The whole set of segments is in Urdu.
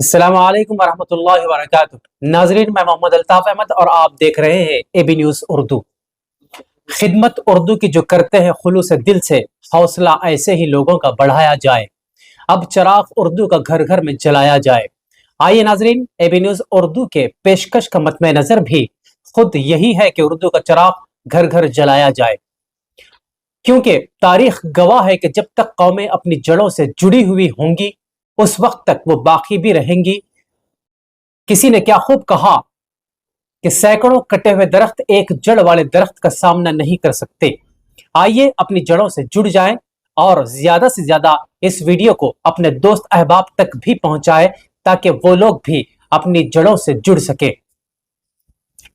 السلام علیکم ورحمۃ اللہ وبرکاتہ۔ ناظرین، میں محمد الطاف احمد اور آپ دیکھ رہے ہیں اے بی نیوز اردو۔ خدمت اردو کی جو کرتے ہیں خلوص دل سے، حوصلہ ایسے ہی لوگوں کا بڑھایا جائے، اب چراغ اردو کا گھر گھر میں جلایا جائے۔ آئیے ناظرین، اے بی نیوز اردو کے پیشکش کا مطمع نظر بھی خود یہی ہے کہ اردو کا چراغ گھر گھر جلایا جائے، کیونکہ تاریخ گواہ ہے کہ جب تک قومیں اپنی جڑوں سے جڑی ہوئی ہوں گی اس وقت تک وہ باقی بھی رہیں گی۔ کسی نے کیا خوب کہا کہ سینکڑوں کٹے ہوئے درخت ایک جڑ والے درخت کا سامنا نہیں کر سکتے۔ آئیے اپنی جڑوں سے جڑ جائیں اور زیادہ سے زیادہ اس ویڈیو کو اپنے دوست احباب تک بھی پہنچائیں تاکہ وہ لوگ بھی اپنی جڑوں سے جڑ سکے۔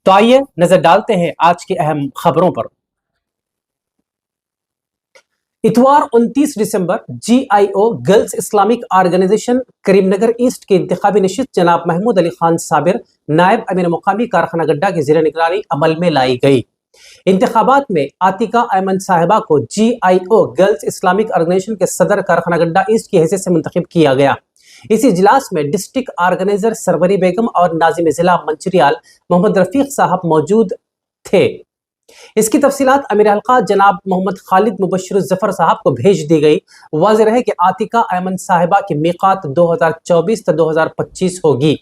تو آئیے نظر ڈالتے ہیں آج کی اہم خبروں پر۔ اتوار 29 دسمبر GIO گرلز اسلامک آرگنائزیشن کریم نگر ایسٹ کی انتخابی نشست جناب محمود علی خان صابر نائب امیر مقامی کارخانہ گڈا کی زیر نگرانی عمل میں لائی گئی۔ انتخابات میں عاتقہ ایمن صاحبہ کو GIO گرلز اسلامک آرگنائزیشن کے صدر کارخانہ گڈا ایسٹ کی حیثیت سے منتخب کیا گیا۔ اس اجلاس میں ڈسٹرکٹ آرگنائزر سروری بیگم اور ناظم ضلع منچریال محمد رفیق صاحب موجود تھے۔ اس کی تفصیلات امیر حلقہ جناب محمد خالد مبشر الظفر صاحب کو بھیج دی گئی۔ واضح رہے کہ عاتقہ ایمن صاحبہ کی میقات 2024 تا 2025 ہوگی۔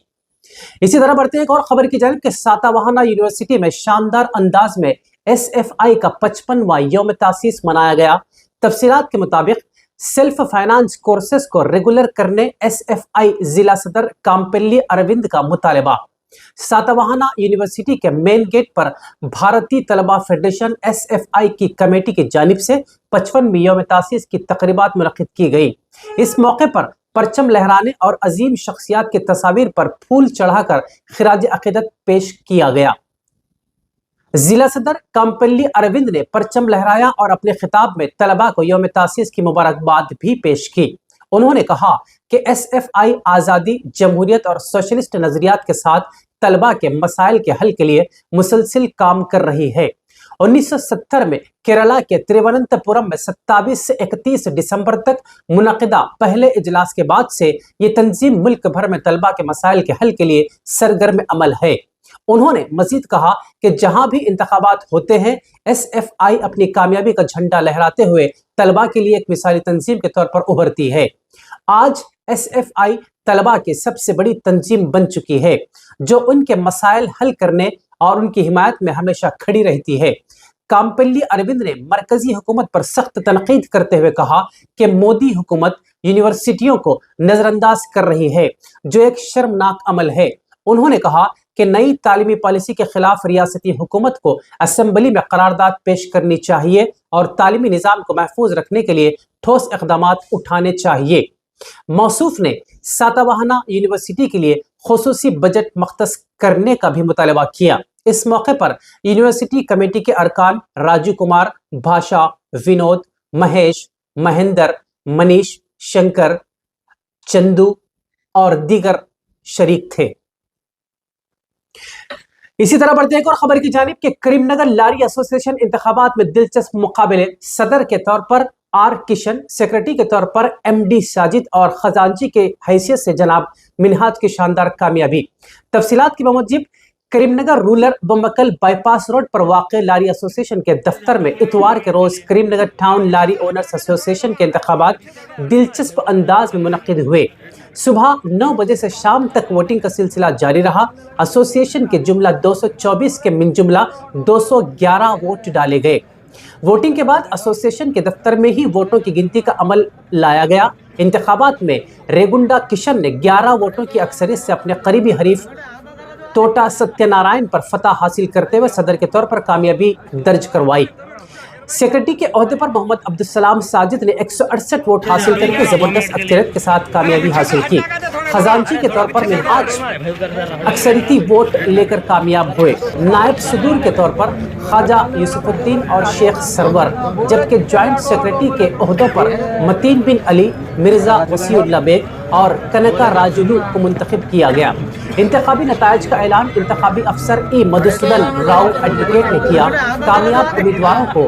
اسی طرح بڑھتے ہیں ایک اور خبر کی جانب کہ ساتواہانہ یونیورسٹی میں شاندار انداز میں SFI کا 55واں یوم تاسیس منایا گیا۔ تفصیلات کے مطابق سیلف فائنانس کورسز کو ریگولر کرنے SFI ضلع صدر کامپلی اروند کا مطالبہ۔ ساتواہانہ یونیورسٹی کے مین گیٹ پر بھارتی طلبہ فیڈریشن SFI کی کمیٹی کی جانب سے 55ویں یوم تاسیس کی تقریبات منعقد کی گئی۔ اس موقع پر پرچم لہرانے اور عظیم شخصیات کی تصاویر پر پھول چڑھا کر خراج عقیدت پیش کیا گیا۔ ضلع صدر کامپلی اروند نے پرچم لہرایا اور اپنے خطاب میں طلبہ کو یوم تاسیس کی مبارکباد بھی پیش کی۔ انہوں نے کہا کہ SFI آزادی، جمہوریت اور سوشلسٹ نظریات کے ساتھ طلبہ کے مسائل کے حل کے لیے مسلسل کام کر رہی ہے۔ 1970 میں کیرلا کے ترووننتپورم میں 27 سے 31 دسمبر تک منعقدہ پہلے اجلاس کے بعد سے یہ تنظیم ملک بھر میں طلبہ کے مسائل کے حل کے لیے سرگرم عمل ہے۔ انہوں نے مزید کہا کہ جہاں بھی انتخابات ہوتے ہیں SFI اپنی کامیابی کا جھنڈا لہراتے ہوئے طلبہ کے لیے ایک مثالی تنظیم کے طور پر ابھرتی ہے۔ آج SFI طلبہ کی سب سے بڑی تنظیم بن چکی ہے جو ان کے مسائل حل کرنے اور ان کی حمایت میں ہمیشہ کھڑی رہتی ہے۔ کامپلی اروند نے مرکزی حکومت پر سخت تنقید کرتے ہوئے کہا کہ مودی حکومت یونیورسٹیوں کو نظر انداز کر رہی ہے، جو ایک شرمناک عمل ہے۔ انہوں نے کہا کہ نئی تعلیمی پالیسی کے خلاف ریاستی حکومت کو اسمبلی میں قرارداد پیش کرنی چاہیے اور تعلیمی نظام کو محفوظ رکھنے کے لیے ٹھوس اقدامات اٹھانے چاہیے۔ موصوف نے ساتواہانہ یونیورسٹی کے لیے خصوصی بجٹ مختص کرنے کا بھی مطالبہ کیا۔ اس موقع پر یونیورسٹی کمیٹی کے ارکان راجو کمار، بھاشا، ونود، مہیش، مہندر، منیش، شنکر، چندو اور دیگر شریک تھے۔ اسی طرح بڑھتے ہیں ایک اور خبر کی جانب کہ کریم نگر لاری ایسوسی ایشن انتخابات میں دلچسپ مقابلے۔ صدر کے طور پر آر کشن، سیکرٹری کے طور پر MD ساجد اور خزانچی کے حیثیت سے جناب منہاج کی شاندار کامیابی۔ تفصیلات کے موجب Karimnagar rural Bommakal bypass road پر واقع لاری ایسوسی ایشن کے دفتر میں اتوار کے روز Karimnagar town lorry owners association کے انتخابات دلچسپ انداز میں منعقد ہوئے۔ صبح 9 بجے سے شام تک ووٹنگ کا سلسلہ جاری رہا۔ ایسوسی ایشن کے جملہ 224 کے من جملہ 211 ووٹ ڈالے گئے۔ ووٹنگ کے بعد ایسوسی ایشن کے دفتر میں ہی ووٹوں کی گنتی کا عمل لایا گیا۔ انتخابات میں ریگنڈا کشن نے 11 ووٹوں کی اکثریت سے اپنے قریبی حریف ٹوٹا ستیہ نارائن پر فتح حاصل کرتے ہوئے صدر کے طور پر کامیابی درج کروائی۔ سیکرٹری کے عہدے پر محمد عبدالسلام ساجد نے 168 ووٹ حاصل کر کے زبردست اکثریت کے ساتھ کامیابی حاصل کی۔ خزانچی کے طور پر منہاج اکثریتی ووٹ لے کر کامیاب ہوئے۔ نائب صدور کے طور پر خواجہ یوسف الدین اور شیخ سرور، جبکہ جوائنٹ سیکرٹری کے عہدوں پر متین بن علی، مرزا وسیع اللہ بیگ اور کنکا راجولو کو منتخب کیا گیا۔ انتخابی نتائج کا اعلان انتخابی افسر مدھوسودن راؤ ایڈوکیٹ نے کیا۔ کامیاب امیدواروں کو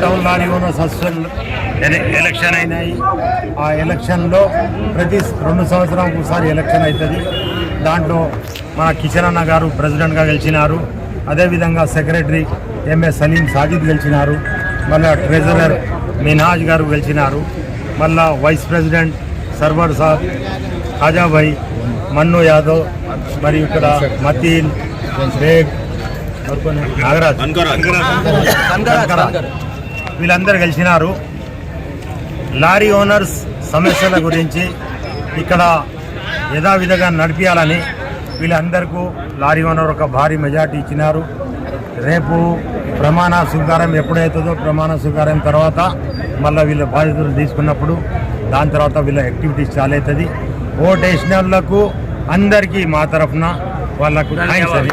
town lorry owners association election అయినాయి. ఆ ఎలక్షన్లో ప్రతి 2 సంవత్సరాలకు ఒకసారి ఎలక్షన్ అవుతుంది. దాంట్లో మన కిషన్ అన్న గారు ప్రెసిడెంట్గా గెలిచినారు. అదేవిధంగా సెక్రటరీ ఎంఎస్ సలీం సాజిద్ గెలిచినారు. మళ్ళీ ట్రెజరర్ మినాజ్ గారు గెలిచినారు. మళ్ళా వైస్ ప్రెసిడెంట్ సర్వర్ సాబ్ ఖాజాభాయ్, మన్ను యాదవ్, మరియు ఇక్కడ మతీన్ బేగ్, నాగరాజ్, వీళ్ళందరూ గెలిచినారు. లారీ ఓనర్స్ సమస్యల గురించి ఇక్కడ యథావిధిగా నడిపించాలని వీళ్ళందరికీ లారీ ఓనర్ ఒక భారీ మెజార్టీ ఇచ్చినారు. రేపు ప్రమాణ స్వీకారం ఎప్పుడైతుందో ప్రమాణ స్వీకారం తర్వాత మళ్ళీ వీళ్ళ బాధ్యతలు తీసుకున్నప్పుడు దాని తర్వాత వీళ్ళ యాక్టివిటీస్ చాలా అవుతుంది. ఓటు వేసిన వాళ్ళకు అందరికీ మా తరఫున వాళ్ళకు థ్యాంక్స్ అని.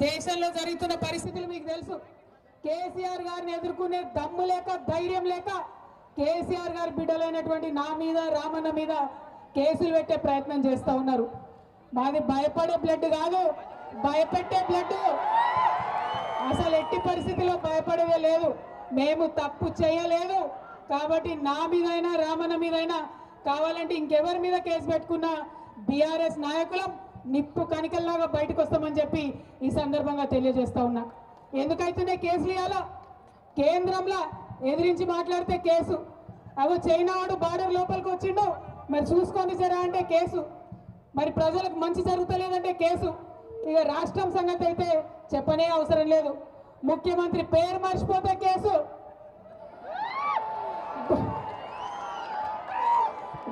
దేశంలో జరుగుతున్న పరిస్థితులు మీకు తెలుసు. కేసీఆర్ గారిని ఎదుర్కొనే దమ్ము లేక ధైర్యం లేక కేసీఆర్ గారి బిడ్డలైనటువంటి నా మీద రామన్న మీద కేసులు పెట్టే ప్రయత్నం చేస్తూ ఉన్నారు. మాది భయపడే బ్లడ్ కాదు, భయపెట్టే బ్లడ్. అసలు ఎట్టి పరిస్థితిలో భయపడేదే లేదు. మేము తప్పు చేయలేదు కాబట్టి నా మీదైనా రామన్న మీదైనా కావాలంటే ఇంకెవరి మీద కేసు పెట్టుకున్నా బీఆర్ఎస్ నాయకులం నిప్పు కనికల్లాగా బయటకు వస్తామని చెప్పి ఈ సందర్భంగా తెలియజేస్తా ఉన్నా. ఎందుకైతేనే కేసులు ఇవ్వాలా? కేంద్రంలో ఎదిరించి మాట్లాడితే కేసు, అవి చైనా వాడు బార్డర్ లోపలికి వచ్చిండు, మరి చూసుకొని సరే అంటే కేసు, మరి ప్రజలకు మంచి జరుగుతలేదంటే కేసు. ఇక రాష్ట్రం సంగతి అయితే చెప్పనే అవసరం లేదు. ముఖ్యమంత్రి పేరు మర్చిపోతే కేసు,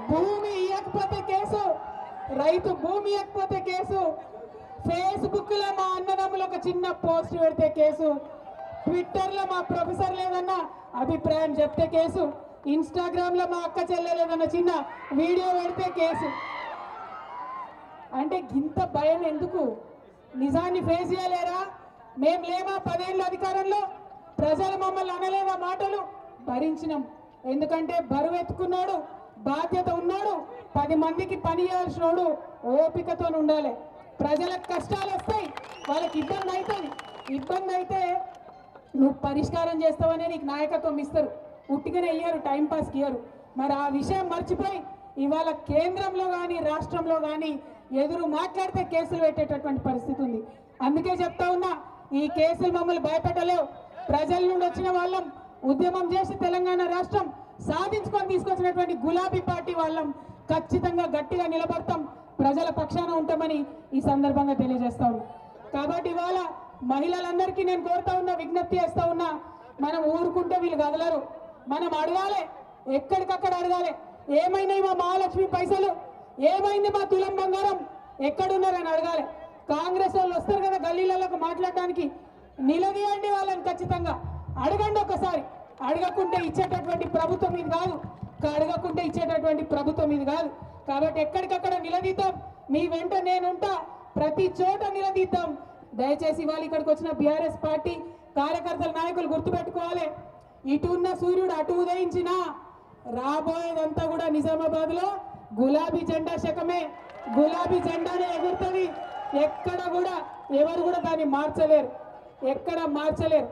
భూమి ఇవ్వకపోతే కేసు, రైతు భూమి ఇవ్వకపోతే కేసు, ఫేస్బుక్ లో మా అన్నదమ్ములు ఒక చిన్న పోస్ట్ పెడితే కేసు, ట్విట్టర్ లో మా ప్రొఫెసర్ లేదన్న అభిప్రాయం చెప్తే కేసు, ఇన్స్టాగ్రామ్ లో మా అక్క చెల్లెలేదన్న చిన్న వీడియో పెడితే కేసు. అంటే ఇంత భయం ఎందుకు? నిజాన్ని ఫేస్ చేయలేరా? మేము లేమా 10 ఏళ్ళ అధికారంలో? ప్రజలు మమ్మల్ని అనలేదా మాటలు? భరించినాం. ఎందుకంటే బరువు ఎత్తుకున్నాడు, బాధ్యత ఉన్నాడు, 10 మందికి పని చేయాల్సినోడు ఓపికతో ఉండాలి. ప్రజలకు కష్టాలు వస్తాయి, వాళ్ళకి ఇబ్బంది అవుతుంది. ఇబ్బంది అయితే నువ్వు పరిష్కారం చేస్తావనే నీకు నాయకత్వం ఇస్తారు, ఉట్టిగానే ఇయ్యరు, టైంపాస్కి ఇయ్యరు. మరి ఆ విషయం మర్చిపోయి ఇవాళ కేంద్రంలో కానీ రాష్ట్రంలో కానీ ఎదురు మాట్లాడితే కేసులు పెట్టేటటువంటి పరిస్థితి ఉంది. అందుకే చెప్తా ఉన్నా, ఈ కేసులు మమ్మల్ని భయపెట్టలేవు. ప్రజల నుండి వచ్చిన వాళ్ళం, ఉద్యమం చేసి తెలంగాణ రాష్ట్రం సాధించుకొని తీసుకొచ్చినటువంటి గులాబీ పార్టీ వాళ్ళం. ఖచ్చితంగా గట్టిగా నిలబడతాం, ప్రజల పక్షాన ఉంటామని ఈ సందర్భంగా తెలియజేస్తా ఉన్నా. కాబట్టి ఇవాళ మహిళలందరికీ నేను కోరుతా ఉన్నా, విజ్ఞప్తి చేస్తా ఉన్నా, మనం ఊరుకుంటే వీళ్ళు కదలరు. మనం అడగాలి, ఎక్కడికక్కడ అడగాలి. ఏమైనాయి మా మహాలక్ష్మి పైసలు, ఏమైంది మా తులం బంగారం, ఎక్కడున్నారని అడగాలి. కాంగ్రెస్ వాళ్ళు వస్తారు కదా గల్లీలకు మాట్లాడడానికి, నిలదీయండి వాళ్ళని, ఖచ్చితంగా అడగండి ఒకసారి. అడగకుంటే ఇచ్చేటటువంటి ప్రభుత్వం ఇది కాదు, అడగకుంటే ఇచ్చేటటువంటి ప్రభుత్వం ఇది కాదు. కాబట్టి ఎక్కడికక్కడ నిలదీద్దాం, మీ వెంట నేనుంటా, ప్రతి చోట నిలదీద్దాం. దయచేసి ఇవాళ ఇక్కడికి వచ్చిన బీఆర్ఎస్ పార్టీ కార్యకర్తల నాయకులు గుర్తుపెట్టుకోవాలి, ఇటు ఉన్న సూర్యుడు అటు ఉదయించినా రాబోయేదంతా కూడా నిజామాబాద్లో గులాబీ జెండా శకమే, గులాబీ జెండానే ఎగురుతుంది. ఎక్కడ కూడా ఎవరు కూడా దాన్ని మార్చలేరు, ఎక్కడ మార్చలేరు.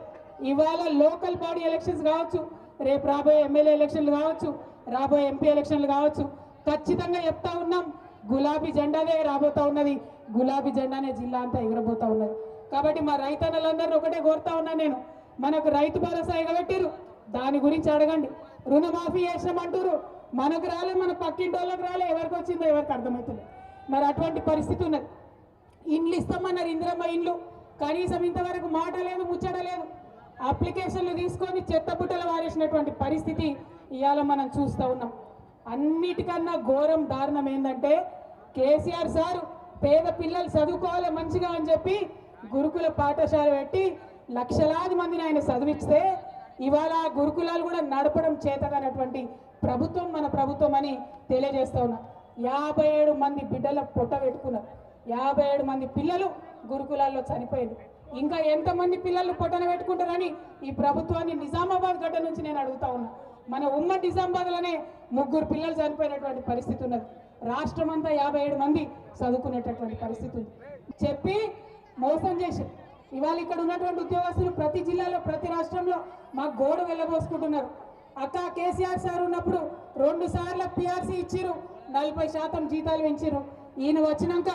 ఇవాళ లోకల్ బాడీ ఎలక్షన్స్ కావచ్చు, రేపు రాబోయే ఎమ్మెల్యే ఎలక్షన్లు కావచ్చు, రాబోయే ఎంపీ ఎలక్షన్లు కావచ్చు, ఖచ్చితంగా చెప్తా ఉన్నాం గులాబీ జెండానే రాబోతా ఉన్నది, గులాబీ జెండానే జిల్లా అంతా ఎగరబోతా ఉన్నది. కాబట్టి మా రైతన్నలందరినీ ఒకటే కోరుతా ఉన్నా నేను, మనకు రైతు భరోసా ఎగబెట్టిరు, దాని గురించి అడగండి. రుణమాఫీ చేసినామంటారు, మనకు రాలే, మన పక్కింటి వాళ్ళకి రాలే, ఎవరికి వచ్చిందో ఎవరికి అర్థమవుతుంది. మరి అటువంటి పరిస్థితి ఉన్నది. ఇండ్లు ఇస్తామన్నారు, ఇందిరమ్మ ఇండ్లు, కనీసం ఇంతవరకు మాట లేదు, ముచ్చట లేదు. అప్లికేషన్లు తీసుకొని చెత్తబుట్టలు వారేసినటువంటి పరిస్థితి ఇవాళ మనం చూస్తూ ఉన్నాం. అన్నిటికన్నా ఘోరం దారుణం ఏంటంటే కేసీఆర్ సారు పేద పిల్లలు చదువుకోవాలి మంచిగా అని చెప్పి గురుకుల పాఠశాల పెట్టి లక్షలాది మందిని ఆయన చదివిస్తే ఇవాళ గురుకులాలు కూడా నడపడం చేతగానటువంటి ప్రభుత్వం మన ప్రభుత్వం అని తెలియజేస్తా ఉన్నా. 57 మంది బిడ్డల పొట్ట పెట్టుకున్నారు, 57 మంది పిల్లలు గురుకులాల్లో చనిపోయారు. ఇంకా ఎంతమంది పిల్లలు పొట్టన పెట్టుకుంటారని ఈ ప్రభుత్వాన్ని నిజామాబాద్ గడ్డ నుంచి నేను అడుగుతా ఉన్నా. మన ఉమ్మడి నిజామాబాద్లోనే 3 పిల్లలు చనిపోయినటువంటి పరిస్థితి ఉన్నది. రాష్ట్రం అంతా 57 మంది చదువుకునేటటువంటి పరిస్థితి ఉంది. చెప్పి మోసం చేసి ఇవాళ ఇక్కడ ఉన్నటువంటి ఉద్యోగస్తులు ప్రతి జిల్లాలో ప్రతి రాష్ట్రంలో మా గోడ వెళ్ళబోసుకుంటున్నారు. అక్క కేసీఆర్ సార్ ఉన్నప్పుడు 2 సార్లు పిఆర్సీ ఇచ్చిరు, 40% జీతాలు పెంచిరు. ఈయన వచ్చినాక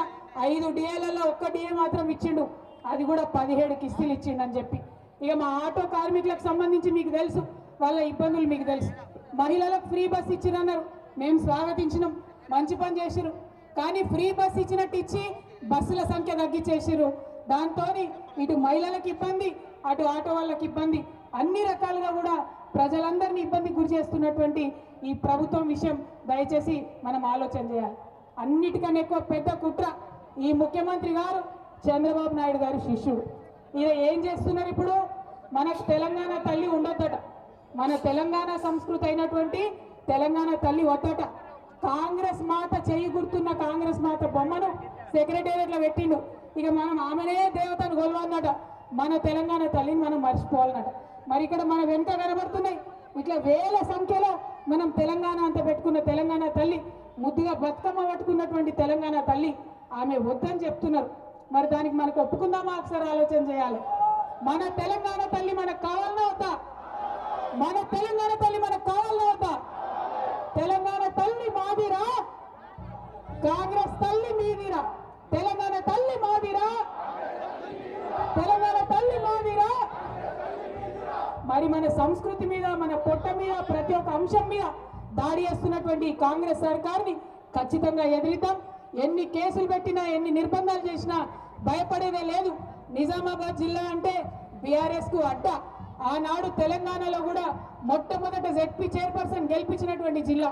5 డిఏలలో 1 డిఏ మాత్రం ఇచ్చిండు, అది కూడా 17 కిస్తీలు ఇచ్చిండు అని చెప్పి. ఇక మా ఆటో కార్మికులకు సంబంధించి మీకు తెలుసు, వాళ్ళ ఇబ్బందులు మీకు తెలుసు. మహిళలకు ఫ్రీ బస్ ఇచ్చిరన్నారు, మేము స్వాగతించినాం, మంచి పని చేసిరు. కానీ ఫ్రీ బస్ ఇచ్చినట్టు ఇచ్చి బస్సుల సంఖ్య తగ్గించేసిరు. దాంతో ఇటు మహిళలకు ఇబ్బంది, అటు ఆటో వాళ్ళకి ఇబ్బంది, అన్ని రకాలుగా కూడా ప్రజలందరినీ ఇబ్బంది గురి చేస్తున్నటువంటి ఈ ప్రభుత్వం విషయం దయచేసి మనం ఆలోచన చేయాలి. అన్నిటికన్నా ఎక్కువ పెద్ద కుట్ర ఈ ముఖ్యమంత్రి గారు చంద్రబాబు నాయుడు గారి శిష్యుడు. ఈయన ఏం చేస్తున్నారు ఇప్పుడు? మనకు తెలంగాణ తల్లి ఉండొద్దట, మన తెలంగాణ సంస్కృతి అయినటువంటి తెలంగాణ తల్లి వద్దట. కాంగ్రెస్ మాత చేయి గుర్తున్న కాంగ్రెస్ మాత బొమ్మను సెక్రటేరియట్లో పెట్టిండు. ఇక మనం ఆమెనే దేవతను కొలవన్నట, మన తెలంగాణ తల్లిని మనం మర్చిపోవాలన్నట. మరి ఇక్కడ మన వెనుక కనబడుతున్నాయి ఇట్లా వేల సంఖ్యలో మనం తెలంగాణ అంత పెట్టుకున్న తెలంగాణ తల్లి, ముద్దుగా బతుకమ్మ పట్టుకున్నటువంటి తెలంగాణ తల్లి, ఆమె వద్దని చెప్తున్నారు. మరి దానికి మనకు ఒప్పుకుందామా? ఒకసారి ఆలోచన చేయాలి. మన తెలంగాణ తల్లి మనకు కావాలన్నా వద్దా? మన తెలంగాణ తల్లి మనకు కావాలన్నా వద్దా? తెలంగాణ తల్లి మాదిరా, కాంగ్రెస్ తల్లి మీదిరా, తెలంగాణ తల్లి మాదిరా, తెలంగాణ తల్లి మాదిరా. మరి మన సంస్కృతి మీద, మన పొట్ట మీద, ప్రతి ఒక్క అంశం మీద దాడి చేస్తున్నటువంటి కాంగ్రెస్ సర్కార్ని ఖచ్చితంగా ఎదిరిద్దాం. ఎన్ని కేసులు పెట్టినా, ఎన్ని నిర్బంధాలు చేసినా భయపడేదే లేదు. నిజామాబాద్ జిల్లా అంటే బీఆర్ఎస్ కు అడ్డ. ఆనాడు తెలంగాణలో కూడా మొట్టమొదట జెడ్పీ చైర్పర్సన్ గెలిపించినటువంటి జిల్లా.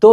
2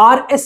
RS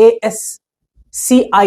ASCI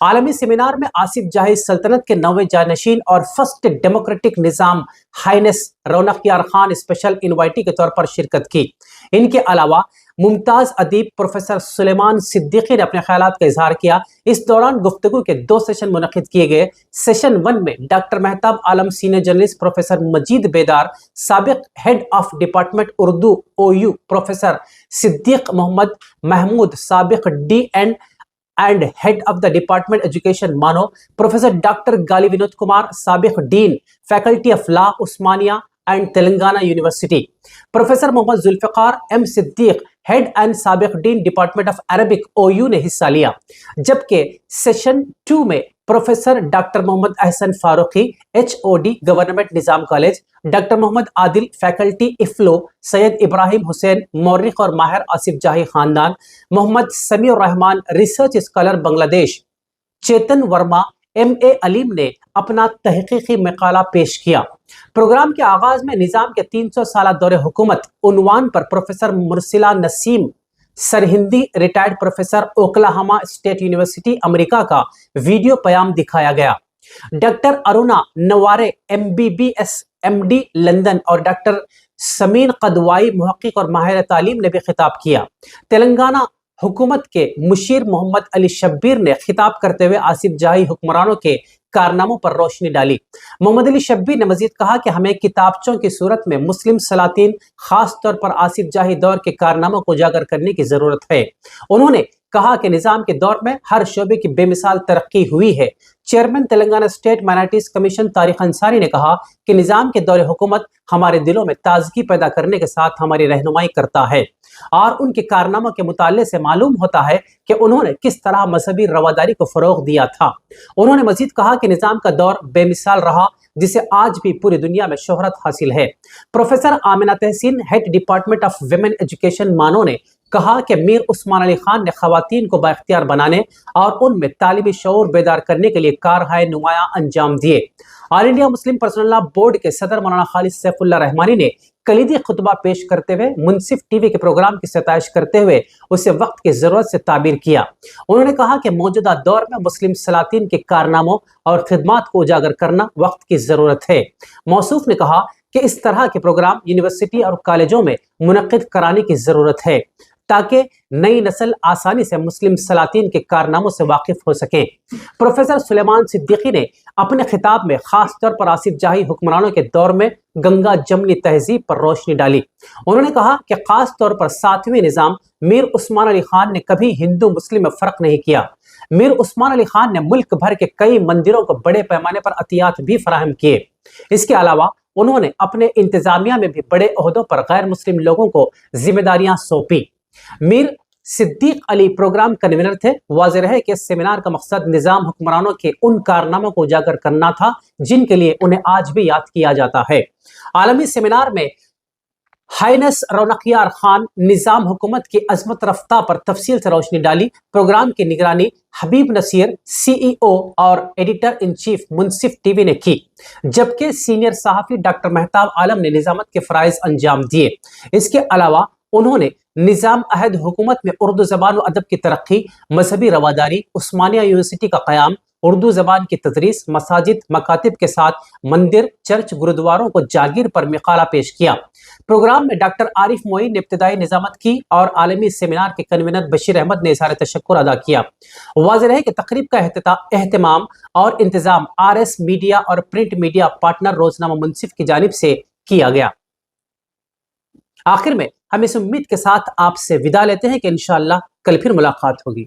عالمی سیمینار میں آصف جاہی سلطنت کے 9ویں جانشین اور فرسٹ ڈیموکریٹک نظام ہائنس رونق یار خان اسپیشل انوائٹی کے طور پر شرکت کی۔ ان کے علاوہ ممتاز ادیب پروفیسر سلیمان صدیقی نے اپنے خیالات کا اظہار کیا۔ اس دوران گفتگو کے 2 سیشن منعقد کیے گئے۔ سیشن 1 میں doctor Mahtab Alam senior journalist professor Majeed Bedar, سابق head of department Urdu OU professor Siddiq Mohammed Mahmood, سابق DN and head of the department education MANUU, professor doctor Gali Vinod Kumar, سابق dean faculty of law Osmania and Telangana university, professor Mohammed Zulfiqar M Siddiq, head and سابق dean department of Arabic OU نے حصہ لیا، جبکہ سیشن 2 میں professor doctor Mohammed Ahsan Farooqui HOD government نظام کالج، ڈاکٹر محمد عادل فیکلٹی افلو، سید ابراہیم حسین مورخ اور ماہر آصف جاہی خاندان، محمد سمیع الرحمان ریسرچ اسکالر بنگلہ دیش، چیتن ورما MA علیم نے اپنا تحقیقی مقالہ پیش کیا۔ پروگرام کے آغاز میں نظام کے 300 سالہ دور حکومت عنوان پر پروفیسر مرسلہ Naseem Sirhindi, retired professor Oklahoma state university امریکہ کا ویڈیو پیام دکھایا گیا۔ Doctor Aruna Naware MBBS MD London اور ڈاکٹر سمین قدوائی محقق اور ماہر تعلیم نے بھی خطاب کیا۔ تلنگانہ حکومت کے مشیر محمد علی شبیر نے خطاب کرتے ہوئے آصف جاہی حکمرانوں کے کارناموں پر روشنی ڈالی۔ محمد علی شبیر نے مزید کہا کہ ہمیں کتابچوں کی صورت میں مسلم سلاطین، خاص طور پر آصف جاہی دور کے کارناموں کو اجاگر کرنے کی ضرورت ہے۔ انہوں نے کہا کہ نظام کے دور میں ہر شعبے کی بے مثال ترقی ہوئی ہے۔ Chairman Telangana state minorities commission Tariq Ansari نے کہا کہ نظام کے دور حکومت ہمارے دلوں میں تازگی پیدا کرنے کے ساتھ ہماری رہنمائی کرتا ہے، اور ان کے کارناموں کے مطالعے سے معلوم ہوتا ہے کہ انہوں نے کس طرح مذہبی رواداری کو فروغ دیا تھا۔ انہوں نے مزید کہا کہ نظام کا دور بے مثال رہا، جسے آج بھی پوری دنیا میں شہرت حاصل ہے۔ Professor Amna Tehseen, head department of women education MANUU نے کہا کہ میر عثمان علی خان نے خواتین کو بااختیار بنانے اور ان میں تعلیمی شعور بیدار کرنے کے لیے کارہائے نمایاں انجام دیے۔ آل انڈیا مسلم پرسنل لا بورڈ کے صدر مولانا خالد سیف اللہ رحمانی نے کلیدی خطبہ پیش کرتے ہوئے منصف TV کے پروگرام کی ستائش کرتے ہوئے اسے وقت کی ضرورت سے تعبیر کیا۔ انہوں نے کہا کہ موجودہ دور میں مسلم سلاطین کے کارناموں اور خدمات کو اجاگر کرنا وقت کی ضرورت ہے۔ موصوف نے کہا کہ اس طرح کے پروگرام یونیورسٹی اور کالجوں میں منعقد کرانے کی ضرورت ہے تاکہ نئی نسل آسانی سے مسلم سلاطین کے کارناموں سے واقف ہو سکیں۔ پروفیسر سلیمان صدیقی نے اپنے خطاب میں خاص طور پر آصف جاہی حکمرانوں کے دور میں گنگا جمنی تہذیب پر روشنی ڈالی۔ انہوں نے کہا کہ خاص طور پر 7ویں نظام میر عثمان علی خان نے کبھی ہندو مسلم میں فرق نہیں کیا۔ میر عثمان علی خان نے ملک بھر کے کئی مندروں کو بڑے پیمانے پر عطیات بھی فراہم کیے۔ اس کے علاوہ انہوں نے اپنے انتظامیہ میں بھی بڑے عہدوں پر غیر مسلم لوگوں کو ذمہ داریاں سونپی۔ میر صدیق علی پروگرام کنوینر تھے۔ واضح رہے کہ اس سیمینار کا مقصد نظام حکمرانوں کے ان کارناموں کو اجاگر کرنا تھا جن کے لیے انہیں آج بھی یاد کیا جاتا ہے۔ عالمی سیمینار میں ہائنس رونق یار خان نظام حکومت کی عظمت رفتہ پر تفصیل سے روشنی ڈالی۔ پروگرام کی نگرانی حبیب نصیر CEO اور editor in chief Munsif TV نے کی، جبکہ سینئر صحافی ڈاکٹر مہتاب عالم نے نظامت کے فرائض انجام دیے۔ اس کے علاوہ انہوں نے نظام عہد حکومت میں اردو زبان و ادب کی ترقی، مذہبی رواداری، عثمانیہ یونیورسٹی کا قیام، اردو زبان کی تدریس، مساجد مکاتب کے ساتھ مندر، چرچ، گرودواروں کو جاگیر پر مقالہ پیش کیا۔ پروگرام میں ڈاکٹر عارف معین نے ابتدائی نظامت کی اور عالمی سیمینار کے کنوینر بشیر احمد نے اظہار تشکر ادا کیا۔ واضح رہے کہ تقریب کا اہتمام اور انتظام RS میڈیا اور پرنٹ میڈیا پارٹنر روزنامہ منصف کی جانب سے کیا گیا۔ آخر میں ہم اس امید کے ساتھ آپ سے وداع لیتے ہیں کہ انشاءاللہ کل پھر ملاقات ہوگی۔